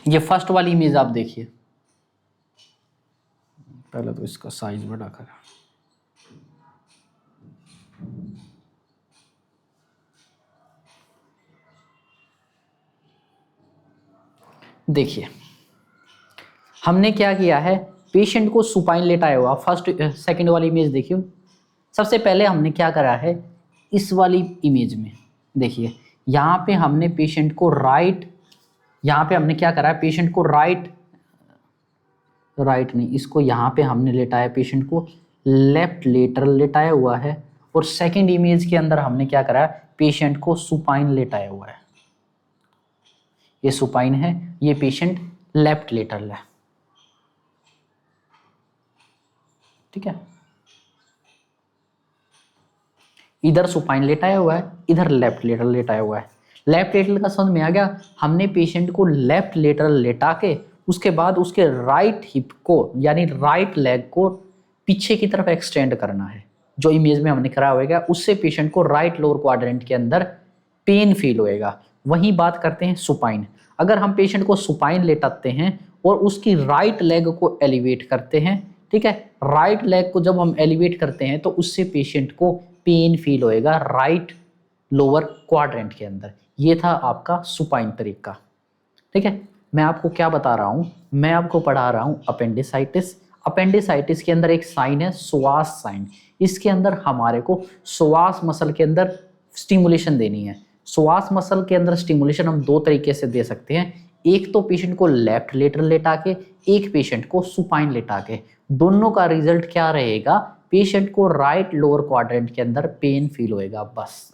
ये फर्स्ट वाली इमेज आप देखिए, पहले तो इसका साइज बड़ा कर, देखिए हमने क्या किया है, पेशेंट को सुपाइन लेटाया हुआ, फर्स्ट सेकंड वाली इमेज देखिए, सबसे पहले हमने क्या करा है, इस वाली इमेज में देखिए, यहाँ पे हमने पेशेंट को यहाँ पे हमने क्या करा है, पेशेंट को राइट नहीं, इसको यहाँ पे हमने लेटाया पेशेंट को लेफ्ट लेटरल लेटाया हुआ है, और सेकंड इमेज के अंदर हमने क्या करा है, पेशेंट को सुपाइन लेटाया हुआ है, ये सुपाइन है, ये पेशेंट लेफ्ट लेटरल है। ठीक है, इधर सुपाइन लेटाया हुआ है, इधर लेफ्ट लेटरल लेटाया हुआ है। लेफ्ट लेटरल का समझ में आ गया। हमने पेशेंट को लेफ्ट लेटरल लेटा के उसके बाद उसके राइट हिप को यानी राइट लेग को पीछे की तरफ एक्सटेंड करना है। जो इमेज में हमने करा होगा उससे पेशेंट को राइट लोअर क्वाड्रेंट के अंदर पेन फील होएगा। वहीं बात करते हैं सुपाइन। अगर हम पेशेंट को सुपाइन लेटाते हैं और उसकी राइट लेग को एलिवेट करते हैं, ठीक है, राइट लेग को जब हम एलिवेट करते हैं तो उससे पेशेंट को पेन फील होएगा राइट लोअर क्वाड्रेंट के अंदर। ये था आपका सुपाइन तरीका, ठीक है। मैं आपको क्या बता रहा हूँ, मैं आपको पढ़ा रहा हूँ अपेंडिसाइटिस। अपेंडिसाइटिस के अंदर एक साइन है श्वास साइन। इसके अंदर हमारे को श्वास मसल के अंदर स्टिमुलेशन देनी है। श्वास मसल के अंदर स्टिमुलेशन हम दो तरीके से दे सकते हैं, एक तो पेशेंट को लेफ्ट लेटरल लेटा के, एक पेशेंट को सुपाइन लेटा के। दोनों का रिजल्ट क्या रहेगा, पेशेंट को राइट लोअर क्वाड्रेंट के अंदर पेन फील होएगा। बस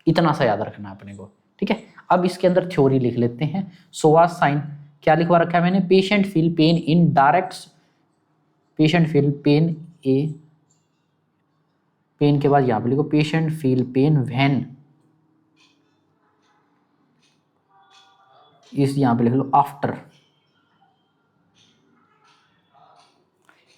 इतना सा याद रखना है अपने को, ठीक है। अब इसके अंदर थ्योरी लिख लेते हैं। श्वास साइन क्या लिखवा रखा है मैंने, patient feel pain in direct, patient feel pain a, pain के बाद यहां पे लिखो पेशेंट फील पेन व्हेन, इस यहां पे लिख लो after,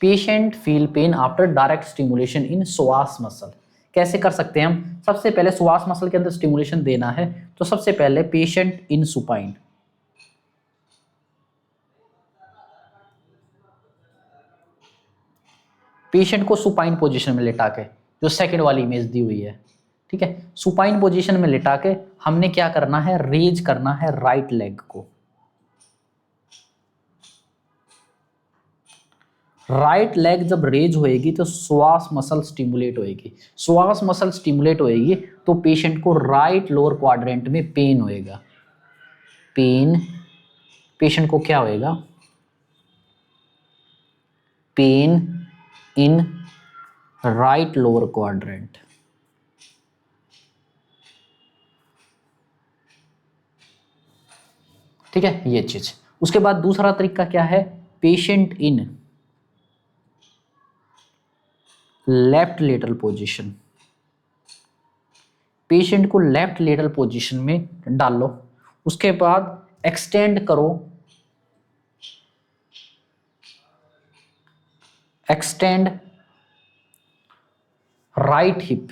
patient feel pain after direct stimulation in psoas muscle. कैसे कर सकते हैं हम, सबसे पहले श्वास मसल के अंदर स्टिमुलेशन देना है तो सबसे पहले पेशेंट इन सुपाइन, पेशेंट को सुपाइन पोजीशन में लेटा के, जो सेकंड वाली इमेज दी हुई है, ठीक है, सुपाइन पोजीशन में लेटा के हमने क्या करना है, रेज करना है राइट लेग को। राइट लेग जब रेज होएगी तो श्वास मसल स्टिमुलेट होएगी। श्वास मसल स्टिमुलेट होएगी तो पेशेंट को राइट लोअर क्वाड्रेंट में पेन होएगा। पेन, पेशेंट को क्या होएगा, pain in right lower quadrant. ठीक है, ये चीज। उसके बाद दूसरा तरीका क्या है, patient in left lateral position. Patient को लेफ्ट लेटरल पोजीशन में डालो, उसके बाद एक्सटेंड करो, extend right hip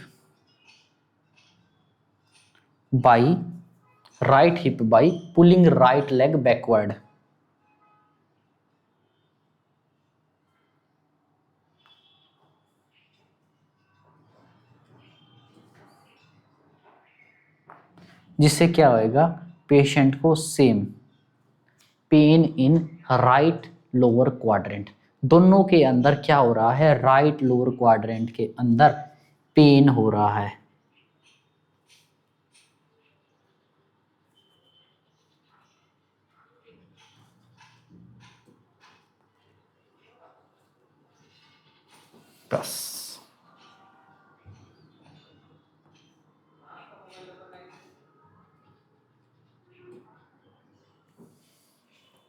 by, right hip by pulling right leg backward. जिससे क्या होएगा, पेशेंट को same pain in right lower quadrant, दोनों के अंदर क्या हो रहा है, राइट लोअर क्वाड्रेंट के अंदर पेन हो रहा है। बस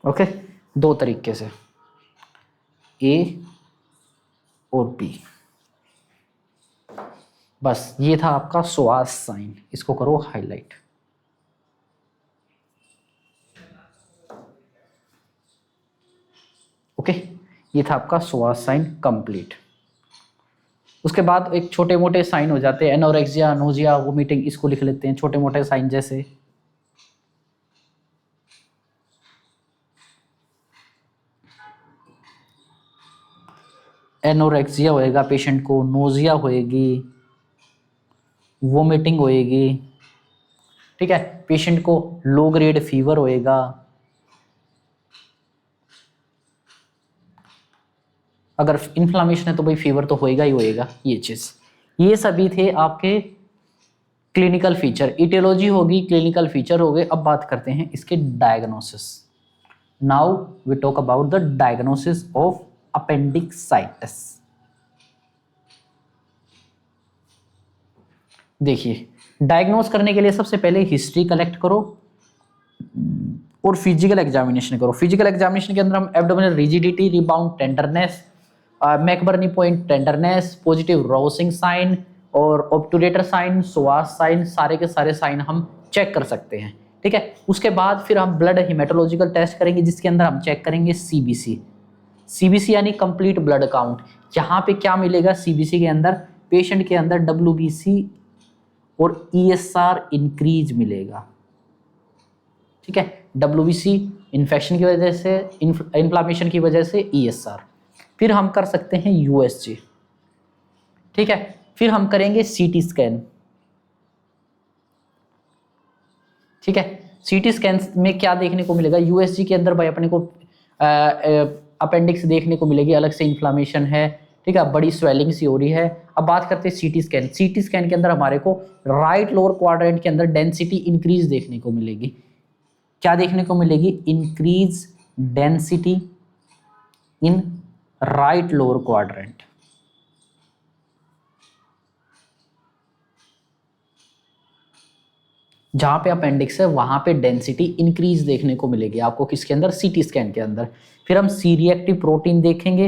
ओके, दो तरीके से, ए और बी। बस ये था आपका श्वास साइन, इसको करो हाईलाइट। ओके, ये था आपका श्वास साइन कंप्लीट। उसके बाद एक छोटे मोटे साइन हो जाते हैं, एनोरेक्सिया, नोजिया, वोमिटिंग, इसको लिख लेते हैं छोटे मोटे साइन। जैसे एनोरेक्सिया होएगा पेशेंट को, नोजिया होएगी, वोमिटिंग होएगी, ठीक है, पेशेंट को लो ग्रेड फीवर होएगा, अगर इन्फ्लामेशन है तो भाई फीवर तो होएगा ही होएगा। ये चीज, ये सभी थे आपके क्लिनिकल फीचर। इटियोलॉजी होगी, क्लिनिकल फीचर हो गए। अब बात करते हैं इसके diagnosis. Now we talk about the diagnosis of appendicitis. देखिए, डायग्नोस करने के लिए सबसे पहले हिस्ट्री कलेक्ट करो और फिजिकल एग्जामिनेशन करो। फिजिकल एग्जामिनेशन के अंदर हम abdominal rigidity, rebound tenderness, McBurney point tenderness, positive Rovsing sign और ऑब्टूरेटर साइन, सुवास साइन, सारे के सारे साइन हम चेक कर सकते हैं। ठीक है, उसके बाद फिर हम ब्लड हेमेटोलॉजिकल टेस्ट करेंगे जिसके अंदर हम चेक करेंगे सीबीसी। सीबीसी यानी कंप्लीट ब्लड काउंट। यहाँ पे क्या मिलेगा सीबीसी के अंदर, पेशेंट के अंदर डब्ल्यूबीसी और ईएसआर इंक्रीज मिलेगा। ठीक है, डब्ल्यूबीसी इन्फेक्शन की वजह से, इन्फ्लामेशन की वजह से ईएसआर। फिर हम कर सकते हैं यूएसजी। ठीक है, फिर हम करेंगे सीटी स्कैन। ठीक है, सीटी स्कैन में क्या देखने को मिलेगा, यूएसजी के अंदर भाई अपने को अपेंडिक्स देखने को मिलेगी, अलग से इन्फ्लामेशन है। ठीक है, बड़ी स्वेलिंग सी हो रही है। अब बात करते हैं सीटी स्कैन। सीटी स्कैन के अंदर हमारे को राइट लोअर क्वाड्रेंट के अंदर डेंसिटी इंक्रीज देखने को मिलेगी। क्या देखने को मिलेगी, increase density in right lower quadrant. जहां पे अपेंडिक्स है वहां पे डेंसिटी इंक्रीज देखने को मिलेगी आपको, किसके अंदर, सीटी स्कैन के अंदर। फिर हम सी रिएक्टिव प्रोटीन देखेंगे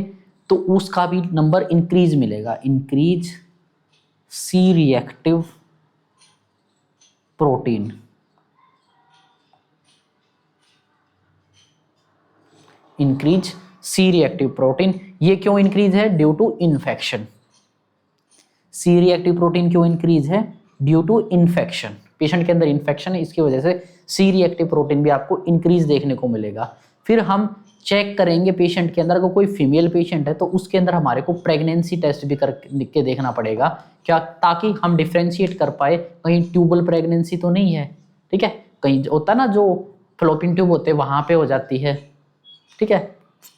तो उसका भी नंबर इंक्रीज मिलेगा, increase C reactive protein. Increase C reactive protein, ये क्यों इंक्रीज है, due to infection. C reactive protein क्यों इंक्रीज है, ड्यू टू इन्फेक्शन। पेशेंट के अंदर इन्फेक्शन है, इसकी वजह से सी रिएक्टिव प्रोटीन भी आपको इंक्रीज देखने को मिलेगा। फिर हम चेक करेंगे पेशेंट के अंदर, अगर कोई फीमेल पेशेंट है तो उसके अंदर हमारे को प्रेगनेंसी टेस्ट भी करके देखना पड़ेगा, क्या, ताकि हम डिफ्रेंशिएट कर पाए कहीं ट्यूबल प्रेगनेंसी तो नहीं है। ठीक है, कहीं होता ना जो फ्लोपिंग ट्यूब होते हैं वहां पे हो जाती है। ठीक है,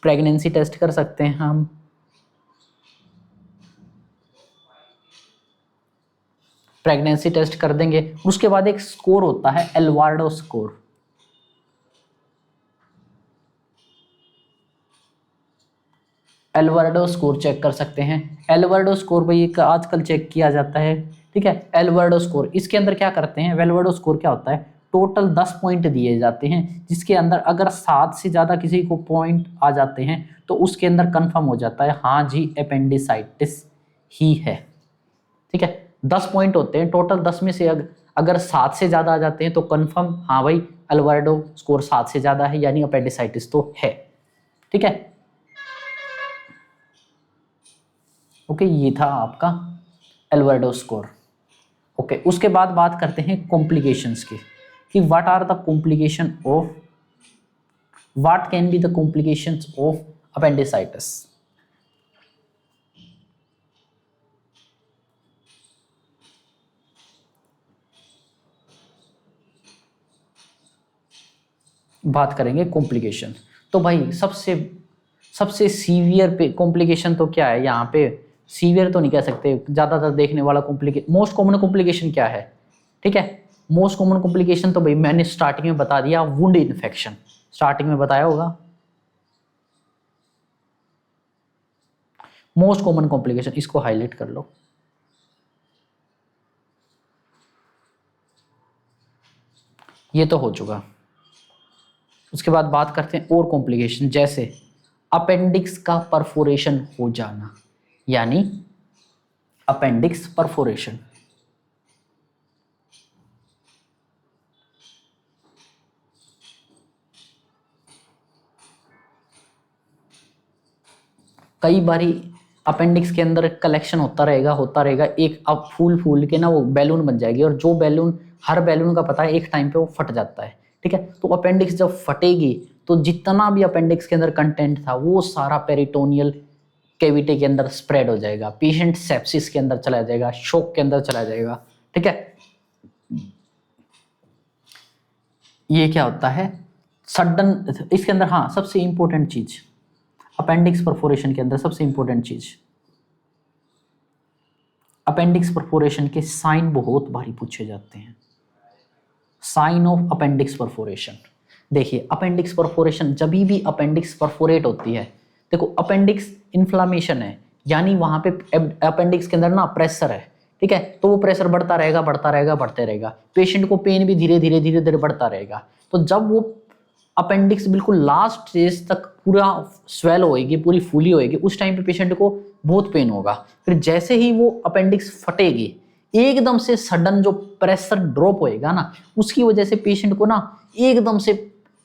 प्रेगनेंसी टेस्ट कर सकते हैं हम। प्रेगनेंसी टेस्ट कर देंगे। उसके बाद एक स्कोर होता है एल्वार्डो स्कोर। एल्वार्डो स्कोर चेक कर सकते हैं। एल्वार्डो स्कोर भाई एक आजकल चेक किया जाता है। ठीक है, एल्वार्डो स्कोर, इसके अंदर क्या करते हैं, एल्वार्डो स्कोर क्या होता है, टोटल 10 पॉइंट दिए जाते हैं, जिसके अंदर अगर 7 से ज्यादा किसी को पॉइंट आ जाते हैं तो उसके अंदर कंफर्म हो जाता है हाँ जी अपेंडिसाइटिस ही है। ठीक है, 10 पॉइंट होते हैं टोटल, 10 में से अगर 7 से ज्यादा आ जाते हैं तो कंफर्म हाँ भाई एल्वार्डो स्कोर 7 से ज्यादा है, यानी अपेंडिसाइटिस तो है। ठीक है, ओके, ये था आपका एल्वार्डो स्कोर। ओके, उसके बाद बात करते हैं कॉम्प्लिकेशंस की, कि what are the complication of, what can be the complications of appendicitis. बात करेंगे कॉम्प्लिकेशन, तो भाई सबसे सीवियर पे कॉम्प्लिकेशन तो क्या है, यहाँ पे सीवियर तो नहीं कह सकते, ज़्यादातर देखने वाला मोस्ट कॉमन कॉम्प्लिकेशन क्या है। ठीक है, मोस्ट कॉमन कॉम्प्लिकेशन तो भाई मैंने स्टार्टिंग में बता दिया, वुंड इन्फेक्शन, स्टार्टिंग में बताया होगा। मोस्ट कॉमन कॉम्प्लिकेशन, इसको हाईलाइट कर लो। ये तो हो चुका। उसके बाद बात करते हैं और कॉम्प्लिकेशन, जैसे अपेंडिक्स का परफोरेशन हो जाना, यानी अपेंडिक्स परफोरेशन। कई बारी अपेंडिक्स के अंदर कलेक्शन होता रहेगा, एक अब फूल के ना वो बैलून बन जाएगी, और जो बैलून, हर बैलून का पता है एक टाइम पे वो फट जाता है। ठीक है, तो अपेंडिक्स जब फटेगी तो जितना भी अपेंडिक्स के अंदर कंटेंट था वो सारा पेरिटोनियल कैविटी के अंदर स्प्रेड हो जाएगा, पेशेंट सेप्सिस के अंदर चला जाएगा, शॉक के अंदर चला जाएगा। ठीक है, ये क्या होता है सडन, इसके अंदर हाँ सबसे इंपॉर्टेंट चीज अपेंडिक्स परफोरेशन के अंदर, सबसे इंपॉर्टेंट चीज अपेंडिक्स परफोरेशन के साइन बहुत भारी पूछे जाते हैं। साइन ऑफ अपेंडिक्स परफोरेशन, देखिए अपेंडिक्स परफोरेशन, जब भी अपेंडिक्स परफोरेट होती है, देखो अपेंडिक्स इन्फ्लामेशन है, यानी वहां पे अपेंडिक्स के अंदर ना प्रेशर है। ठीक है, तो वो प्रेशर बढ़ते रहेगा, पेशेंट को पेन भी धीरे धीरे बढ़ता रहेगा। तो जब वो अपेंडिक्स बिल्कुल लास्ट स्टेज तक पूरा स्वेल होएगी, पूरी फूली होएगी, उस टाइम पे पेशेंट को बहुत पेन होगा। फिर जैसे ही वो अपेंडिक्स फटेगी, एकदम से सडन जो प्रेशर ड्रॉप होएगा ना, उसकी वजह से पेशेंट को ना एकदम से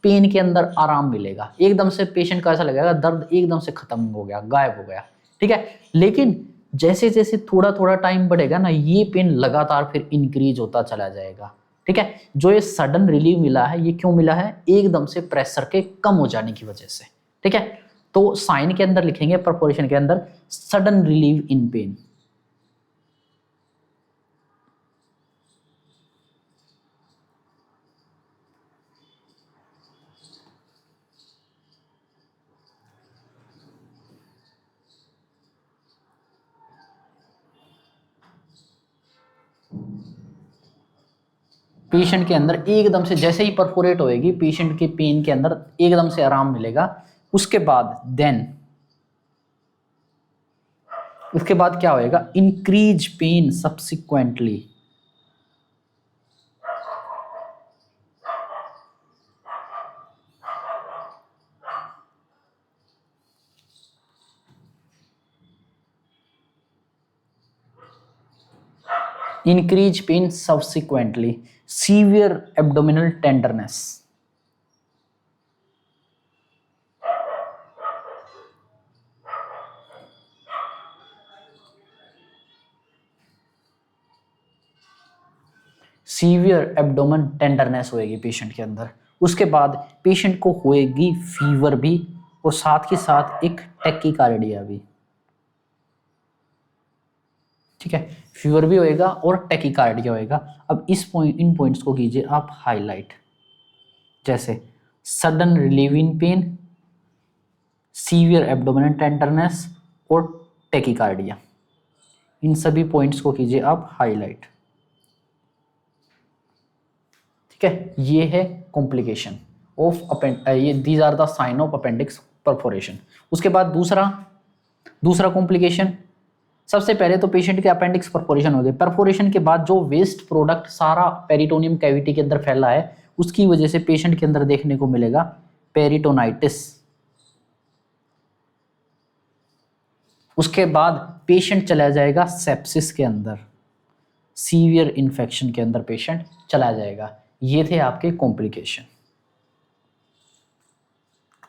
पेन के अंदर आराम मिलेगा, एकदम से पेशेंट को ऐसा लगेगा दर्द एकदम से खत्म हो गया, गायब हो गया, ठीक है। लेकिन जैसे जैसे थोड़ा थोड़ा टाइम बढ़ेगा ना, ये पेन लगातार फिर इंक्रीज होता चला जाएगा, ठीक है। जो ये सडन रिलीफ मिला है, ये क्यों मिला है? एकदम से प्रेशर के कम हो जाने की वजह से, ठीक है। तो साइन के अंदर लिखेंगे, परफोरेशन के अंदर, sudden relief in pen. Patient के अंदर एकदम से जैसे ही परफोरेट होएगी, पेशेंट के पेन के अंदर एकदम से आराम मिलेगा। उसके बाद क्या होएगा? Increase pain subsequently. increase pain subsequently, severe abdominal tenderness। Severe abdomen tenderness होएगी पेशेंट के अंदर। उसके बाद पेशेंट को होएगी फीवर भी, और साथ ही साथ एक टैकीकार्डिया भी, ठीक है। फीवर भी होएगा और टैकीकार्डिया होएगा। अब इन पॉइंट्स को कीजिए आप हाईलाइट, जैसे सडन रिलीव इन पेन, सीवियर एब्डोमिनल टेंडरनेस और टैकीकार्डिया। इन सभी पॉइंट्स को कीजिए आप हाईलाइट, ठीक है। ये है कॉम्प्लिकेशन ऑफ ये these are the sign of appendix perforation. उसके बाद दूसरा कॉम्प्लिकेशन, सबसे पहले तो पेशेंट के अपेंडिक्स परफोरेशन हो गए। परफोरेशन के बाद जो वेस्ट प्रोडक्ट सारा पेरिटोनियम कैविटी के अंदर फैला है, उसकी वजह से पेशेंट के अंदर देखने को मिलेगा पेरिटोनाइटिस। उसके बाद पेशेंट चला जाएगा सेप्सिस के अंदर, सीवियर इन्फेक्शन के अंदर पेशेंट चला जाएगा। ये थे आपके कॉम्प्लिकेशन।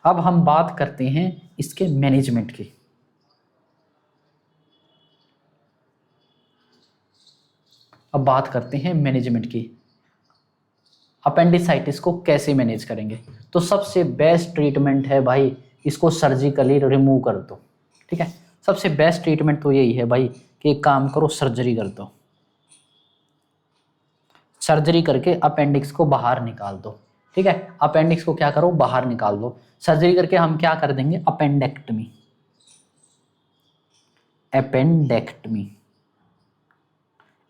अब हम बात करते हैं इसके मैनेजमेंट की। अब बात करते हैं मैनेजमेंट की, अपेंडिसाइटिस को कैसे मैनेज करेंगे। तो सबसे बेस्ट ट्रीटमेंट है भाई, इसको सर्जिकली रिमूव कर दो, ठीक है। सबसे बेस्ट ट्रीटमेंट तो यही है भाई कि एक काम करो, सर्जरी कर दो। सर्जरी करके अपेंडिक्स को बाहर निकाल दो, ठीक है। अपेंडिक्स को क्या करो? बाहर निकाल दो। सर्जरी करके हम क्या कर देंगे? अपेंडेक्टमी। अपेंडेक्टमी,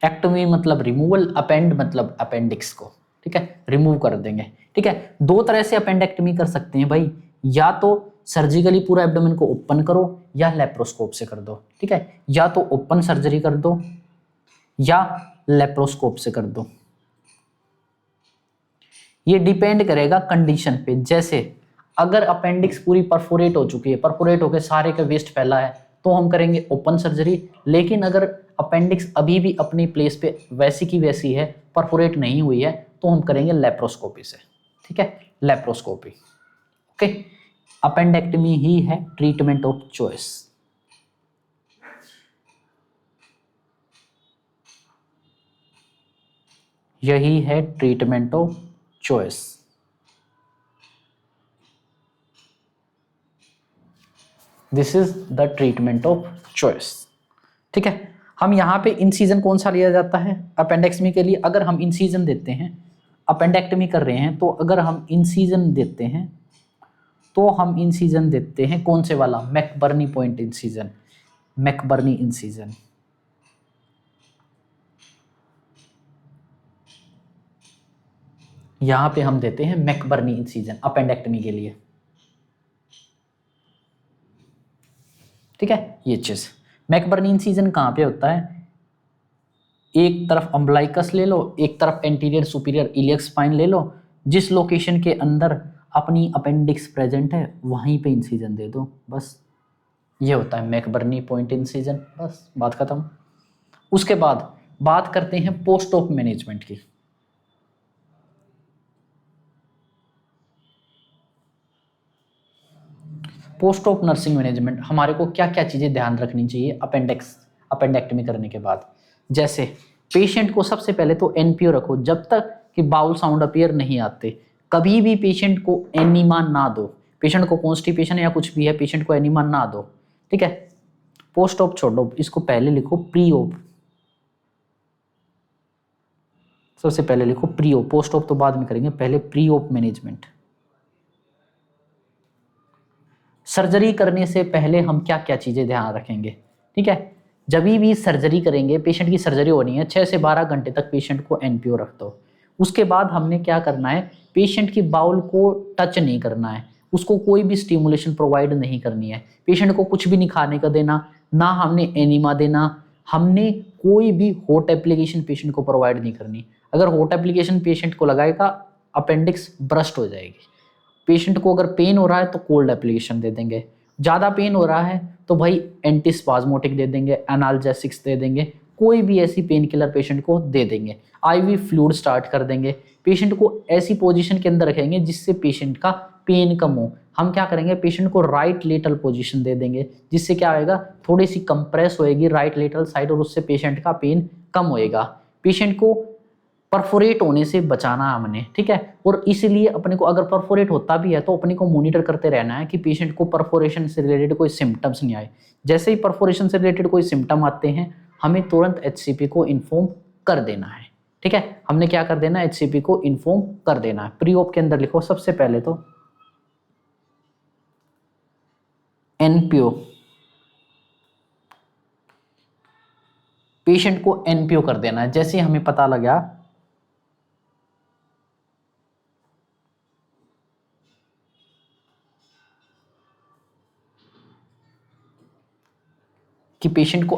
एक्टमी मतलब रिमूवल, अपेंड मतलब अपेंडिक्स को, ठीक है, रिमूव कर देंगे, ठीक है। दो तरह से अपेंडेक्टमी कर सकते हैं भाई, या तो सर्जिकली पूरा एब्डोमेन को ओपन करो या लेप्रोस्कोप से कर दो, ठीक है। या तो ओपन सर्जरी कर दो या लेप्रोस्कोप से कर दो। ये डिपेंड करेगा कंडीशन पे। जैसे अगर अपेंडिक्स पूरी परफोरेट हो चुकी है, परफोरेट होकर सारे का वेस्ट फैला है, तो हम करेंगे ओपन सर्जरी। लेकिन अगर अपेंडिक्स अभी भी अपनी प्लेस पे वैसी की वैसी है, परफोरेट नहीं हुई है, तो हम करेंगे लेप्रोस्कोपी से, ठीक है, लेप्रोस्कोपी, ओके। अपेंडेक्टमी ही है ट्रीटमेंट ऑफ चॉइस। यही है treatment of choice. This is the treatment of choice, ठीक है। हम यहाँ पे इंसीजन कौन सा लिया जाता है अपेंडेक्टमी के लिए? अगर हम इंसीजन देते हैं, अपेंडेक्टमी कर रहे हैं, तो अगर हम इंसीजन देते हैं, तो हम इंसीजन देते हैं कौन से वाला? McBurney point incision, McBurney incision. यहां पे हम देते हैं मैकबर्नी इंसीजन अपेंडेक्टमी के लिए, ठीक है। ये चीज मैकबर्नी इंसीजन कहां पे होता है? एक तरफ अम्बलाइकस ले लो, एक तरफ एंटीरियर सुपीरियर इलियक स्पाइन ले लो। जिस लोकेशन के अंदर अपनी अपेंडिक्स प्रेजेंट है, वहीं पे इंसीजन दे दो, बस। ये होता है मैकबर्नी पॉइंट इंसीजन, बस बात खत्म। उसके बाद बात करते हैं पोस्ट ऑप मैनेजमेंट की। पोस्ट ऑप नर्सिंग मैनेजमेंट हमारे को क्या क्या चीजें ध्यान रखनी चाहिए अपेंडेक्टमी करने के बाद। जैसे पेशेंट को सबसे पहले तो एनपीओ रखो जब तक कि बाउल साउंड अपीयर नहीं आते। कभी भी पेशेंट को एनीमा ना दो। पेशेंट को कॉन्स्टिपेशन या कुछ भी है, पेशेंट को एनीमा ना दो, ठीक है। पोस्ट ऑप छोड़ो, इसको पहले लिखो प्री ऑप। सबसे पहले लिखो प्री ऑप, पोस्ट ऑप तो बाद में करेंगे, पहले प्री ऑप मैनेजमेंट। सर्जरी करने से पहले हम क्या क्या चीजें ध्यान रखेंगे, ठीक है। जब भी सर्जरी करेंगे, पेशेंट की सर्जरी होनी है, 6 से 12 घंटे तक पेशेंट को एनपीओ रख दो। उसके बाद हमने क्या करना है, पेशेंट की बाउल को टच नहीं करना है, उसको कोई भी स्टिमुलेशन प्रोवाइड नहीं करनी है, पेशेंट को कुछ भी नहीं खाने का देना, ना हमने एनिमा देना, हमने कोई भी हॉट एप्लीकेशन पेशेंट को प्रोवाइड नहीं करनी। अगर हॉट एप्लीकेशन पेशेंट को लगाएगा, अपेंडिक्स ब्रस्ट हो जाएगी। पेशेंट को अगर पेन हो रहा है तो कोल्ड एप्लीकेशन दे देंगे, ज़्यादा पेन हो रहा है तो भाई एंटीस्पाज्मोटिक दे देंगे, एनाल्जेसिक्स दे देंगे, कोई भी ऐसी पेन किलर पेशेंट को दे देंगे। आईवी फ्लूइड स्टार्ट कर देंगे, पेशेंट को ऐसी पोजीशन के अंदर रखेंगे जिससे पेशेंट का पेन कम हो। हम क्या करेंगे, पेशेंट को राइट लेटरल पोजीशन दे देंगे, जिससे क्या होएगा, थोड़ी सी कंप्रेस होएगी राइट लेटरल साइड और उससे पेशेंट का पेन कम होएगा। पेशेंट को परफोरेट होने से बचाना हमने, ठीक है। और इसीलिए अपने को अगर परफोरेट होता भी है तो अपने को मॉनिटर करते रहना है कि पेशेंट को परफोरेशन से रिलेटेड कोई सिम्टम्स नहीं आए। जैसे ही परफोरेशन से रिलेटेड कोई सिम्टम आते हैं, हमें तुरंत एचसीपी को इन्फॉर्म कर देना है, ठीक है। हमने क्या कर देना है, एचसीपी को इन्फॉर्म कर देना है। प्री ऑप के अंदर लिखो सबसे पहले तो एनपीओ, पेशेंट को एनपीओ कर देना है। जैसे हमें पता लगा कि पेशेंट को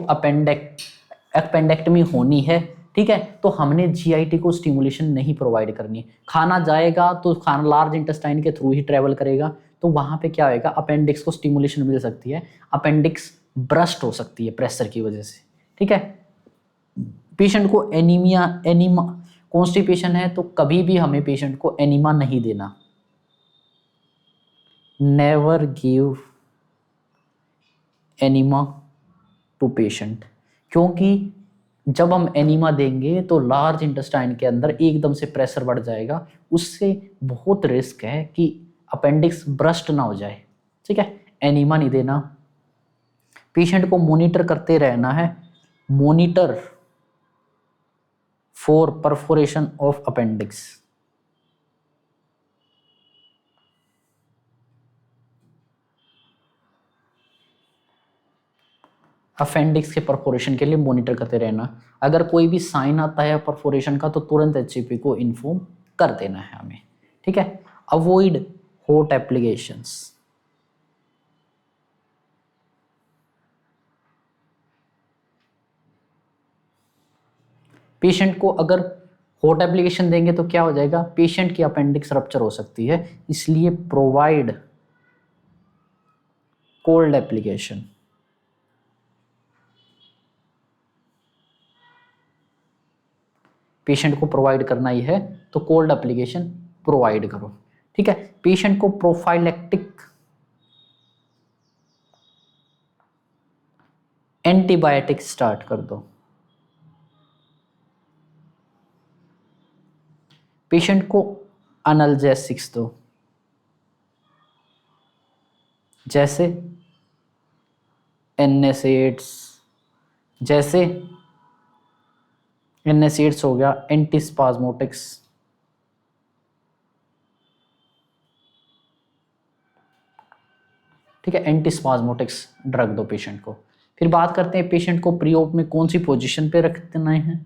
अपेंडेक्टमी होनी है, ठीक है, तो हमने जीआईटी को स्टिमुलेशन नहीं प्रोवाइड करनी। खाना जाएगा तो खाना लार्ज इंटेस्टाइन के थ्रू ही ट्रेवल करेगा, तो वहां पे क्या होएगा, अपेंडिक्स को स्टिमुलेशन मिल सकती है, अपेंडिक्स ब्रस्ट हो सकती है प्रेशर की वजह से, ठीक है। पेशेंट को एनीमा कॉन्स्टिपेशन है तो कभी भी हमें पेशेंट को एनीमा नहीं देना। Never give enema to patient, क्योंकि जब हम एनीमा देंगे तो लार्ज इंटेस्टाइन के अंदर एकदम से प्रेशर बढ़ जाएगा, उससे बहुत रिस्क है कि अपेंडिक्स ब्रस्ट ना हो जाए, ठीक है। एनीमा नहीं देना, पेशेंट को मॉनिटर करते रहना है, monitor for perforation of appendix. Appendix के परफोरेशन के लिए मॉनिटर करते रहना। अगर कोई भी साइन आता है परफोरेशन का तो तुरंत एचसीपी को इन्फॉर्म कर देना है हमें, ठीक है। अवॉइड हॉट एप्लीकेशंस, पेशेंट को अगर हॉट एप्लीकेशन देंगे तो क्या हो जाएगा, पेशेंट की अपेंडिक्स रप्चर हो सकती है, इसलिए प्रोवाइड कोल्ड एप्लीकेशन। पेशेंट को प्रोवाइड करना ही है तो कोल्ड एप्लीकेशन प्रोवाइड करो, ठीक है। पेशेंट को प्रोफाइलेक्टिक एंटीबायोटिक स्टार्ट कर दो। पेशेंट को एनाल्जेसिक्स दो, जैसे एनएसएड्स, जैसे एनएसएड्स हो गया, एंटीस्पाज्मोटिक्स, ठीक है, एंटीस्पाज्मोटिक्स ड्रग दो पेशेंट को। फिर बात करते हैं पेशेंट को प्री ऑप में कौन सी पोजीशन पे रखना है,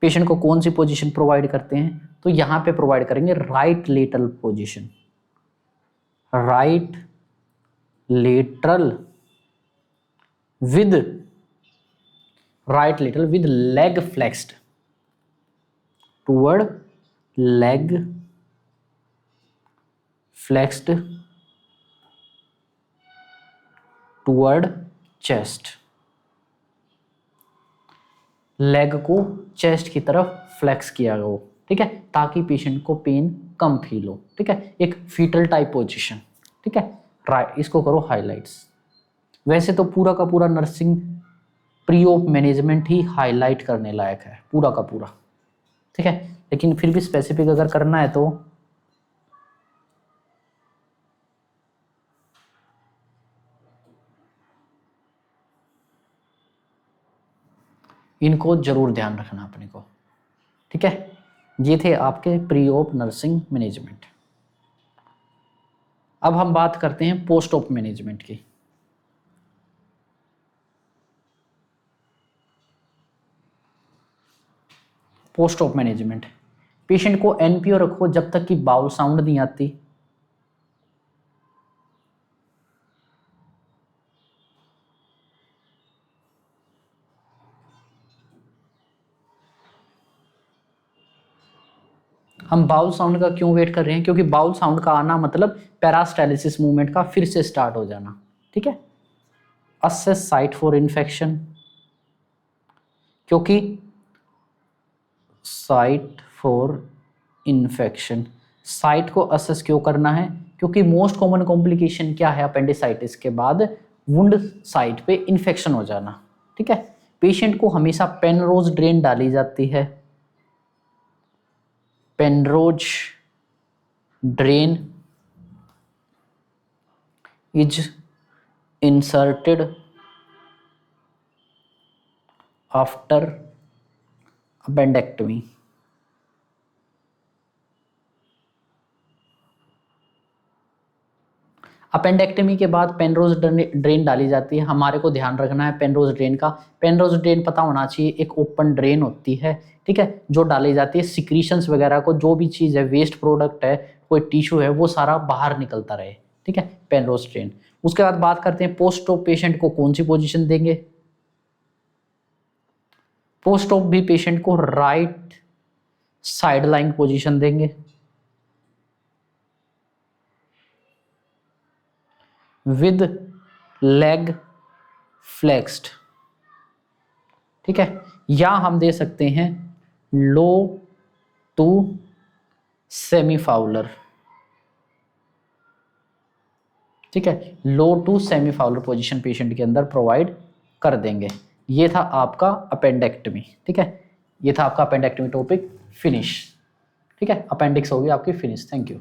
पेशेंट को कौन सी पोजीशन प्रोवाइड करते हैं, तो यहां पे प्रोवाइड करेंगे right lateral position, right lateral with right lateral with leg flexed toward leg flexed toward chest. Leg को चेस्ट की तरफ फ्लेक्स किया हो, ठीक है, ताकि पेशेंट को पेन कम फील हो, ठीक है, एक फीटल टाइप पोजीशन, ठीक है। राइट, इसको करो हाइलाइट्स। वैसे तो पूरा का पूरा नर्सिंग प्री ऑप मैनेजमेंट ही हाईलाइट करने लायक है, पूरा का पूरा, ठीक है, लेकिन फिर भी स्पेसिफिक अगर करना है तो इनको जरूर ध्यान रखना अपने को, ठीक है। ये थे आपके प्री ऑप नर्सिंग मैनेजमेंट। अब हम बात करते हैं पोस्ट ऑप मैनेजमेंट की। पोस्ट ऑप मैनेजमेंट, पेशेंट को एनपीओ रखो जब तक कि बाउल साउंड नहीं आती। हम बाउल साउंड का क्यों वेट कर रहे हैं? क्योंकि बाउल साउंड का आना मतलब पैरास्टाइलिसिस मूवमेंट का फिर से स्टार्ट हो जाना, ठीक है। असेस साइट फॉर इन्फेक्शन, क्योंकि साइट फॉर इन्फेक्शन, साइट को असेस क्यों करना है? क्योंकि मोस्ट कॉमन कॉम्प्लिकेशन क्या है अपेंडिसाइटिस के बाद? वुंड साइट पे इन्फेक्शन हो जाना, ठीक है। पेशेंट को हमेशा पेनरोज ड्रेन डाली जाती है। Penrose drain is inserted after appendectomy. Appendectomy के बाद पेनरोज ड्रेन डाली जाती है। हमारे को ध्यान रखना है पेनरोज ड्रेन का। पेनरोज ड्रेन पता होना चाहिए, एक ओपन ड्रेन होती है, ठीक है, जो डाली जाती है सिक्रीशंस वगैरह को, जो भी चीज़ है, वेस्ट प्रोडक्ट है, कोई टिश्यू है, वो सारा बाहर निकलता रहे, ठीक है, पेनरोज ड्रेन। उसके बाद बात करते हैं पोस्ट ऑप पेशेंट को कौन सी पोजिशन देंगे। पोस्ट ऑप भी पेशेंट को राइट साइड लाइन पोजिशन देंगे विद लेग फ्लेक्स्ड, ठीक है, या हम दे सकते हैं लो टू सेमी फाउलर, ठीक है, low to semi Fowler position patient के अंदर प्रोवाइड कर देंगे। ये था आपका अपेंडेक्टमी, ठीक है, ये था आपका अपेंडेक्टमी टॉपिक फिनिश, ठीक है, अपेंडिक्स होगी आपकी फिनिश। Thank you.